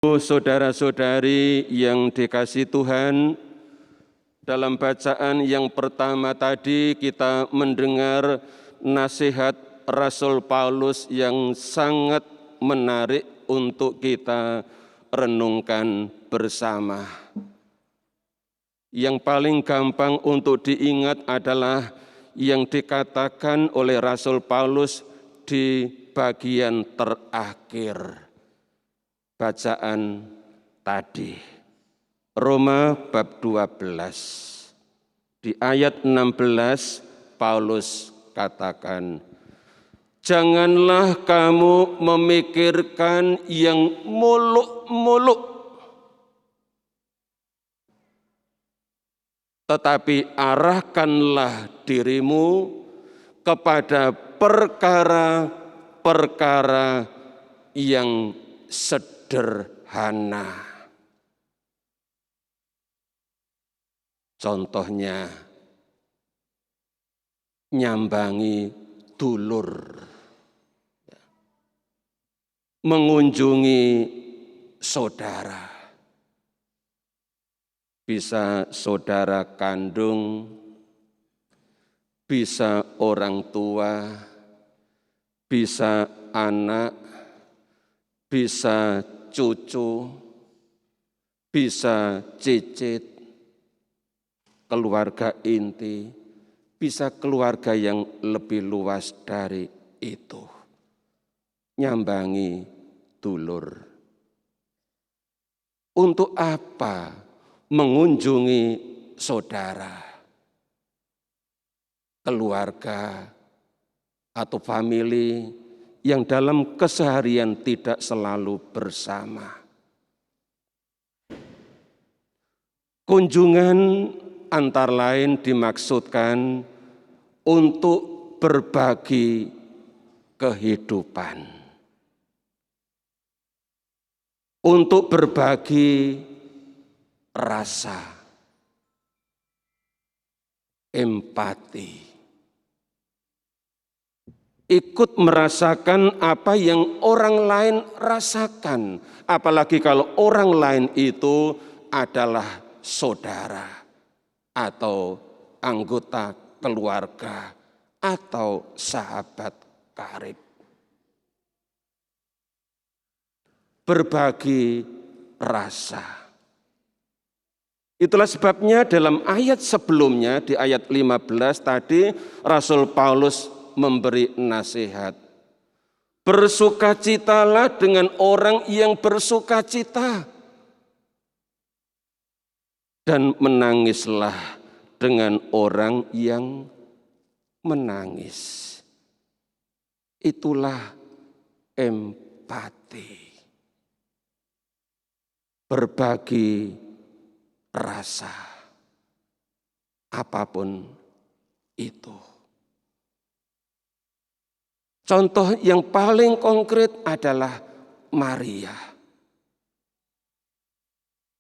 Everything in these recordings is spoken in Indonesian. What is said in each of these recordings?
Saudara-saudari yang dikasihi Tuhan, dalam bacaan yang pertama tadi kita mendengar nasihat Rasul Paulus yang sangat menarik untuk kita renungkan bersama. Yang paling gampang untuk diingat adalah yang dikatakan oleh Rasul Paulus di bagian terakhir bacaan tadi. Roma bab 12. Di ayat 16 Paulus katakan, "Janganlah kamu memikirkan yang muluk-muluk, tetapi arahkanlah dirimu kepada perkara-perkara yang sederhana." Contohnya, nyambangi dulur, mengunjungi saudara. Bisa saudara kandung, bisa orang tua, bisa anak, bisa cucu, bisa cicit, keluarga inti, bisa keluarga yang lebih luas dari itu. Nyambangi dulur. Untuk apa mengunjungi saudara, keluarga, atau famili yang dalam keseharian tidak selalu bersama? Kunjungan antara lain dimaksudkan untuk berbagi kehidupan, untuk berbagi rasa, empati, ikut merasakan apa yang orang lain rasakan, apalagi kalau orang lain itu adalah saudara atau anggota keluarga atau sahabat karib. Berbagi rasa. Itulah sebabnya dalam ayat sebelumnya, di ayat 15 tadi, Rasul Paulus memberi nasihat. Bersukacitalah dengan orang yang bersukacita, dan menangislah dengan orang yang menangis. Itulah empati. Berbagi rasa, apapun itu. Contoh yang paling konkret adalah Maria.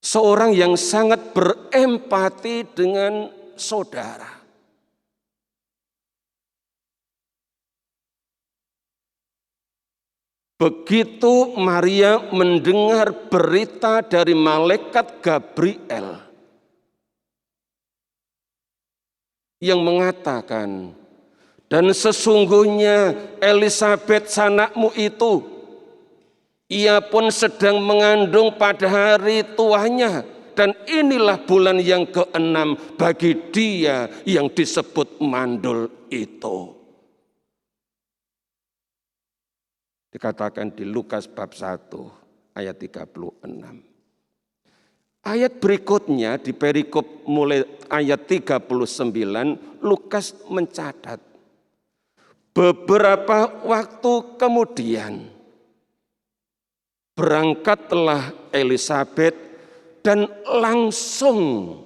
Seorang yang sangat berempati dengan saudara. Begitu Maria mendengar berita dari malaikat Gabriel yang mengatakan, "Dan sesungguhnya Elisabet sanakmu itu, ia pun sedang mengandung pada hari tuanya, dan inilah bulan yang ke-6 bagi dia yang disebut mandul itu." Dikatakan di Lukas bab 1 ayat 36. Ayat berikutnya di perikop mulai ayat 39, Lukas mencatat, beberapa waktu kemudian berangkatlah Elisabet dan langsung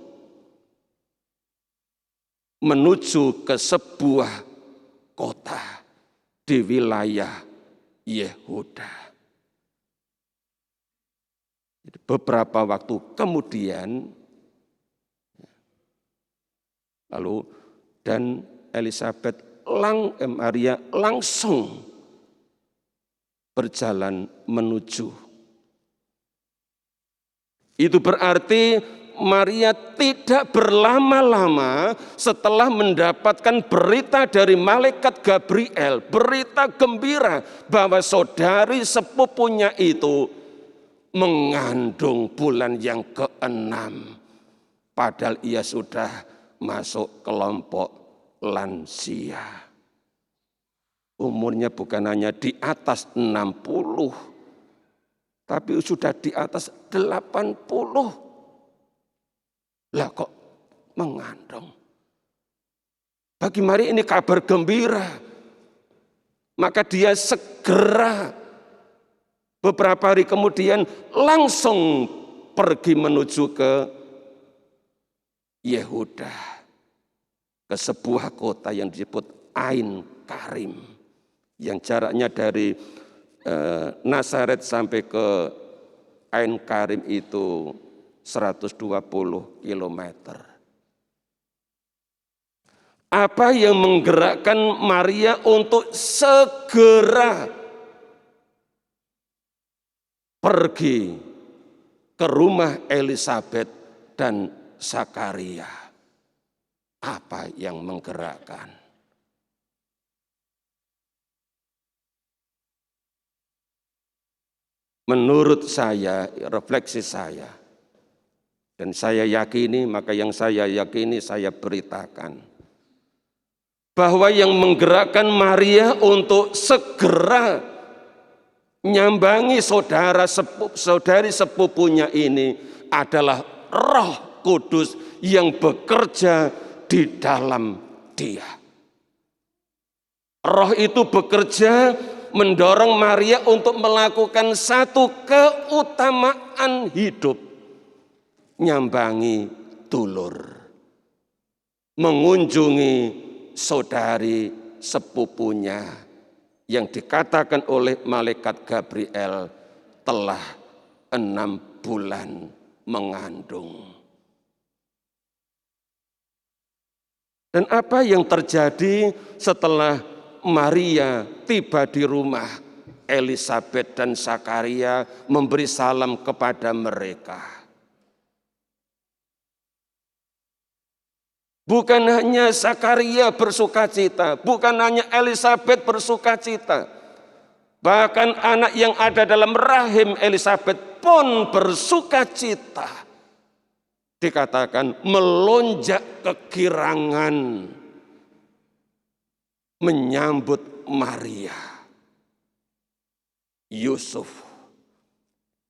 menuju ke sebuah kota di wilayah Yehuda. Beberapa waktu kemudian, lalu dan Maria langsung berjalan menuju Itu berarti Maria tidak berlama-lama setelah mendapatkan berita dari malaikat Gabriel, berita gembira bahwa saudari sepupunya itu mengandung bulan yang ke-6. Padahal ia sudah masuk kelompok lansia. Umurnya bukan hanya di atas 60, tapi sudah di atas 80. Lah kok mengandung? Bagi Maria ini kabar gembira. Maka dia segera beberapa hari kemudian langsung pergi menuju ke Yehuda, ke sebuah kota yang disebut Ain Karim, yang jaraknya dari Nazaret sampai ke Ain Karim itu 120 kilometer. Apa yang menggerakkan Maria untuk segera pergi ke rumah Elisabet dan Zakaria? Apa yang menggerakkan? Menurut saya, refleksi saya, dan saya yakini, maka yang saya yakini saya beritakan, bahwa yang menggerakkan Maria untuk segera nyambangi saudari sepupunya ini adalah Roh Kudus yang bekerja di dalam dia. Roh itu bekerja mendorong Maria untuk melakukan satu keutamaan hidup, nyambangi dulur, mengunjungi saudari sepupunya yang dikatakan oleh malaikat Gabriel telah 6 bulan mengandung. Dan apa yang terjadi setelah Maria tiba di rumah Elisabet dan Zakaria memberi salam kepada mereka? Bukan hanya Zakaria bersukacita, bukan hanya Elisabet bersukacita, bahkan anak yang ada dalam rahim Elisabet pun bersukacita. Dikatakan melonjak kegirangan menyambut Maria, Yusuf,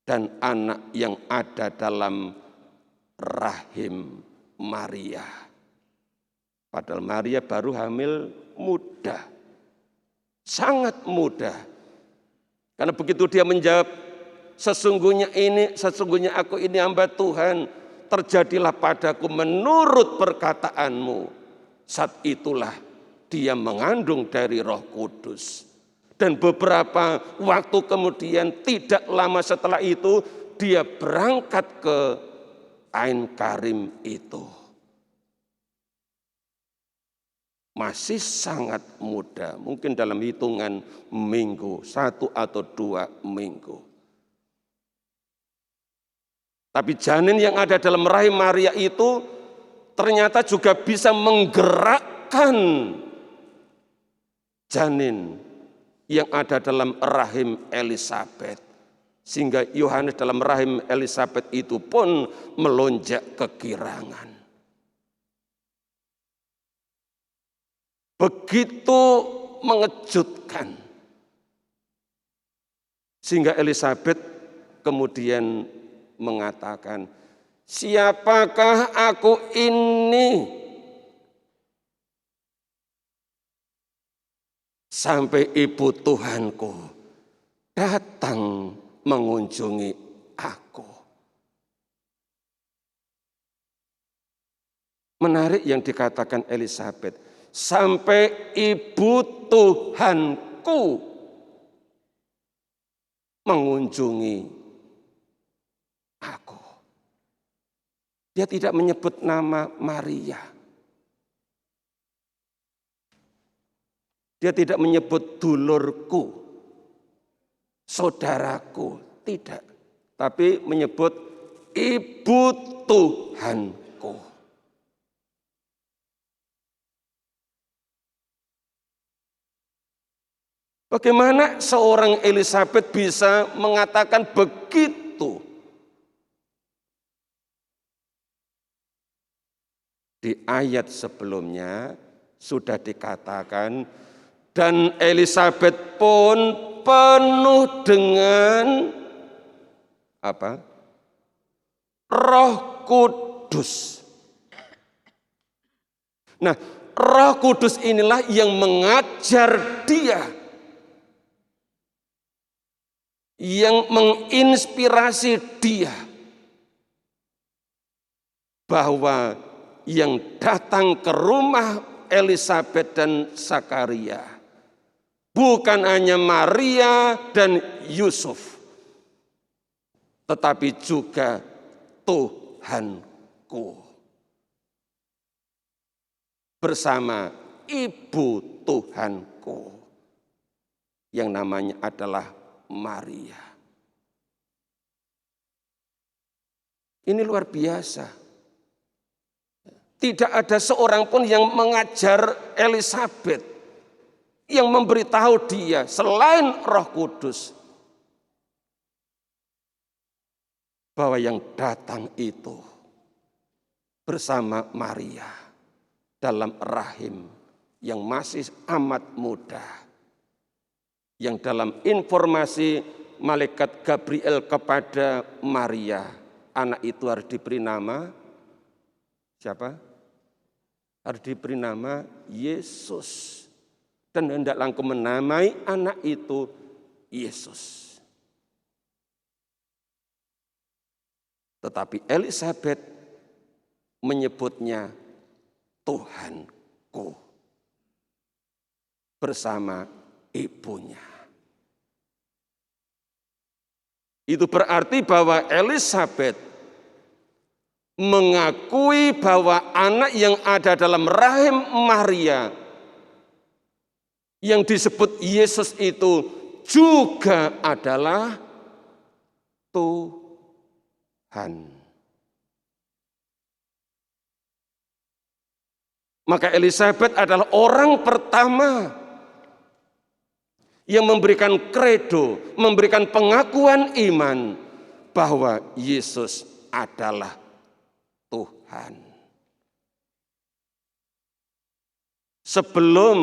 dan anak yang ada dalam rahim Maria. Padahal Maria baru hamil muda, sangat muda. Karena begitu dia menjawab, sesungguhnya aku ini hamba Tuhan, terjadilah padaku menurut perkataanmu. Saat itulah dia mengandung dari Roh Kudus. Dan beberapa waktu kemudian, tidak lama setelah itu, dia berangkat ke Ain Karim itu. Masih sangat muda, mungkin dalam hitungan minggu, 1 atau 2 minggu. Tapi janin yang ada dalam rahim Maria itu ternyata juga bisa menggerakkan janin yang ada dalam rahim Elisabet. Sehingga Yohanes dalam rahim Elisabet itu pun melonjak kegirangan. Begitu mengejutkan. Sehingga Elisabet kemudian mengatakan, siapakah aku ini sampai ibu Tuhanku datang mengunjungi aku. Menarik yang dikatakan Elisabet, sampai ibu Tuhanku mengunjungi aku. Dia tidak menyebut nama Maria. Dia tidak menyebut dulurku, saudaraku, tidak. Tapi menyebut Ibu Tuhanku. Bagaimana seorang Elisabet bisa mengatakan begitu? Di ayat sebelumnya sudah dikatakan, dan Elisabet pun penuh dengan apa? Roh Kudus. Nah, Roh Kudus inilah yang mengajar dia, yang menginspirasi dia bahwa yang datang ke rumah Elisabet dan Zakaria bukan hanya Maria dan Yusuf, tetapi juga Tuhanku bersama Ibu Tuhanku yang namanya adalah Maria. Ini luar biasa. Tidak ada seorang pun yang mengajar Elisabet, yang memberitahu dia selain Roh Kudus bahwa yang datang itu bersama Maria dalam rahim yang masih amat muda, yang dalam informasi malaikat Gabriel kepada Maria, anak itu harus diberi nama siapa? Harus diberi nama Yesus, dan hendaklah engkau menamai anak itu Yesus. Tetapi Elisabet menyebutnya Tuhanku bersama ibunya. Itu berarti bahwa Elisabet mengakui bahwa anak yang ada dalam rahim Maria yang disebut Yesus itu juga adalah Tuhan. Maka Elisabet adalah orang pertama yang memberikan kredo, memberikan pengakuan iman bahwa Yesus adalah Tuhan. Sebelum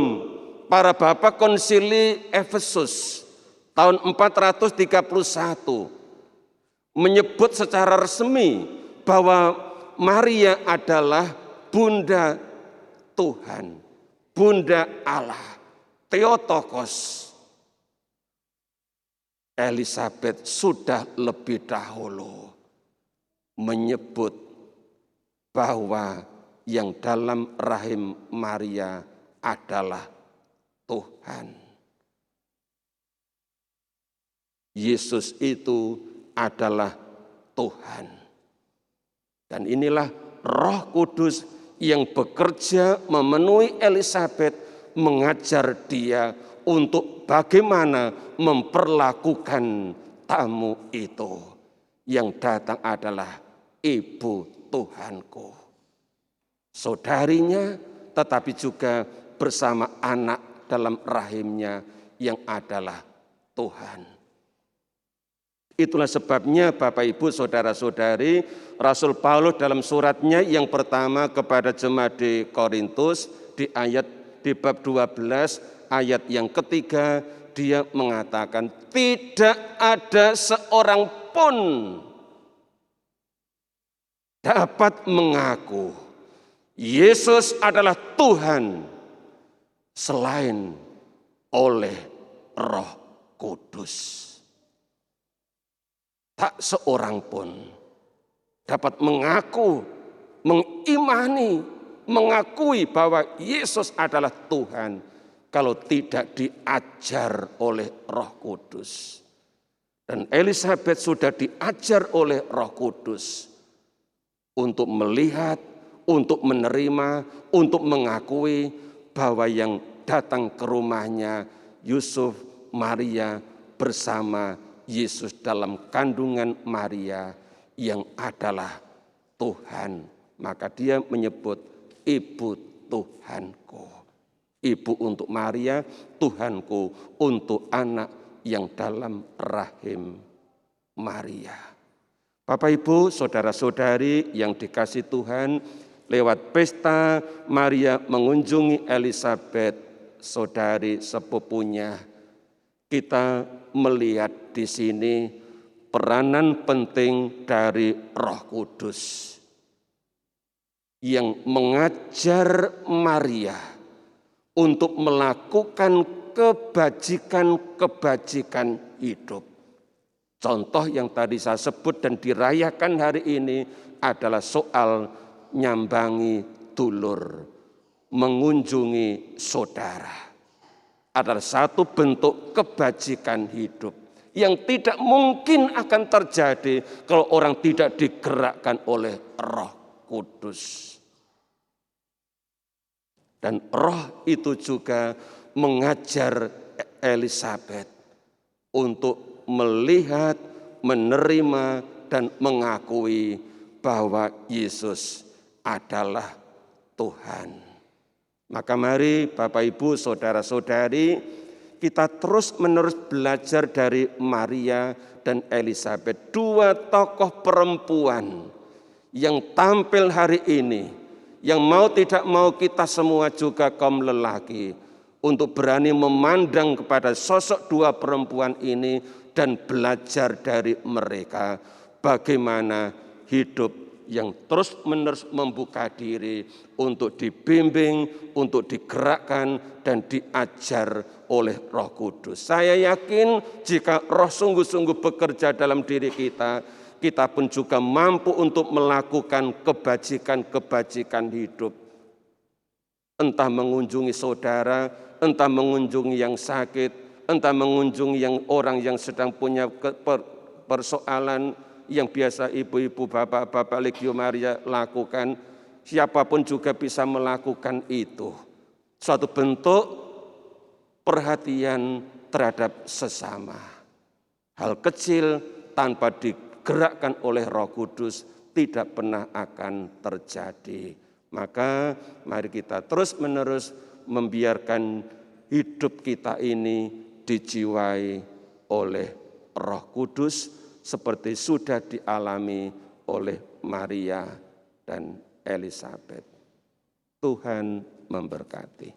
para bapak konsili Efesus tahun 431 menyebut secara resmi bahwa Maria adalah Bunda Tuhan, Bunda Allah, Theotokos, Elisabet sudah lebih dahulu menyebut bahwa yang dalam rahim Maria adalah Tuhan. Yesus itu adalah Tuhan. Dan inilah Roh Kudus yang bekerja memenuhi Elisabet, mengajar dia untuk bagaimana memperlakukan tamu itu. Yang datang adalah Ibu Tuhanku, saudarinya, tetapi juga bersama anak dalam rahimnya yang adalah Tuhan. Itulah sebabnya Bapak Ibu saudara-saudari, Rasul Paulus dalam suratnya yang pertama kepada jemaat di Korintus di bab 12 ayat yang ketiga, dia mengatakan tidak ada seorang pun dapat mengaku Yesus adalah Tuhan selain oleh Roh Kudus. Tak seorang pun dapat mengaku, mengimani, mengakui bahwa Yesus adalah Tuhan kalau tidak diajar oleh Roh Kudus. Dan Elisabet sudah diajar oleh Roh Kudus untuk melihat, untuk menerima, untuk mengakui bahwa yang datang ke rumahnya Yusuf, Maria bersama Yesus dalam kandungan Maria, yang adalah Tuhan. Maka dia menyebut ibu Tuhanku. Ibu untuk Maria, Tuhanku untuk anak yang dalam rahim Maria. Bapak Ibu, saudara-saudari yang dikasih Tuhan, lewat pesta Maria mengunjungi Elisabet, saudari sepupunya. Kita melihat di sini peranan penting dari Roh Kudus yang mengajar Maria untuk melakukan kebajikan-kebajikan hidup. Contoh yang tadi saya sebut dan dirayakan hari ini adalah soal nyambangi dulur, mengunjungi saudara. Adalah satu bentuk kebajikan hidup yang tidak mungkin akan terjadi kalau orang tidak digerakkan oleh Roh Kudus. Dan Roh itu juga mengajar Elisabet untuk melihat, menerima, dan mengakui bahwa Yesus adalah Tuhan. Maka mari Bapak Ibu, saudara-saudari, kita terus-menerus belajar dari Maria dan Elisabet, dua tokoh perempuan yang tampil hari ini, yang mau tidak mau kita semua juga kaum lelaki, untuk berani memandang kepada sosok dua perempuan ini dan belajar dari mereka bagaimana hidup yang terus-menerus membuka diri untuk dibimbing, untuk digerakkan dan diajar oleh Roh Kudus. Saya yakin jika Roh sungguh-sungguh bekerja dalam diri kita, kita pun juga mampu untuk melakukan kebajikan-kebajikan hidup. Entah mengunjungi saudara, entah mengunjungi yang sakit, entah mengunjungi yang orang yang sedang punya persoalan yang biasa ibu-ibu, bapak-bapak Legio Maria lakukan. Siapapun juga bisa melakukan itu. Suatu bentuk perhatian terhadap sesama. Hal kecil tanpa digerakkan oleh Roh Kudus tidak pernah akan terjadi. Maka mari kita terus-menerus membiarkan hidup kita ini dijiwai oleh Roh Kudus seperti sudah dialami oleh Maria dan Elisabet. Tuhan memberkati.